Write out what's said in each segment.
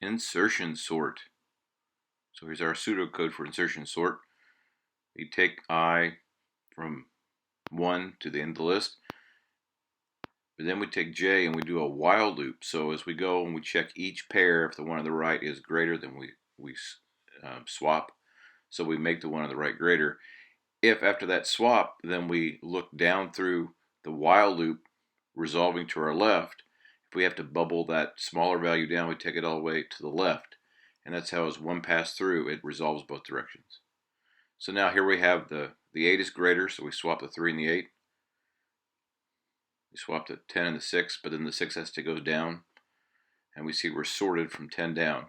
Insertion sort. So here's our pseudocode for insertion sort. We take I from 1 to the end of the list, but then we take J and we do a while loop. So as we go and we check each pair, if the one on the right is greater, then we swap. So we make the one on the right greater. If after that swap, then we look down through the while loop, resolving to our left, if we have to bubble that smaller value down, we take it all the way to the left. And that's how as one pass through, it resolves both directions. So now here we have the 8 is greater, so we swap the 3 and the 8. We swap the 10 and the 6, but then the 6 has to go down. And we see we're sorted from 10 down.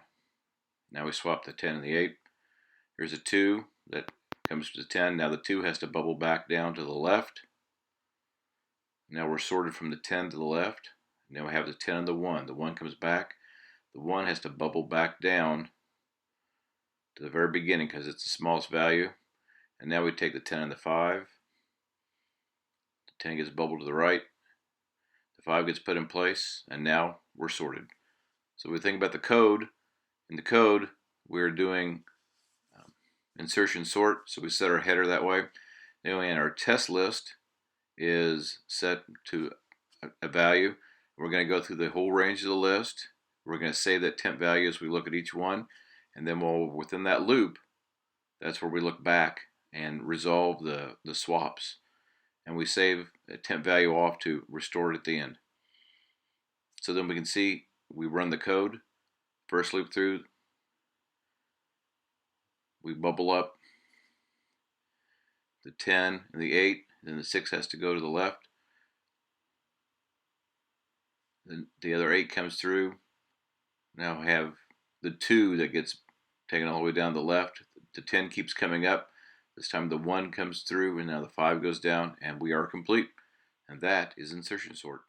Now we swap the 10 and the 8. Here's a 2 that comes to 10. Now the 2 has to bubble back down to the left. Now we're sorted from the 10 to the left. Now we have the 10 and the 1. The 1 comes back. The 1 has to bubble back down to the very beginning because it's the smallest value. And now we take the 10 and the 5. The 10 gets bubbled to the right. The 5 gets put in place, and now we're sorted. So we think about the code. In the code, we're doing insertion sort, so we set our header that way. Now in our test list is set to a value. We're going to go through the whole range of the list. We're going to save that temp value as we look at each one, and then within that loop, that's where we look back and resolve the swaps, and we save a temp value off to restore it at the end. So then we can see we run the code, first loop through, we bubble up the 10 and the 8, then the 6 has to go to the left. Then the other 8 comes through. Now we have the 2 that gets taken all the way down to the left. The 10 keeps coming up. This time the 1 comes through, and now the 5 goes down, and we are complete. And that is insertion sort.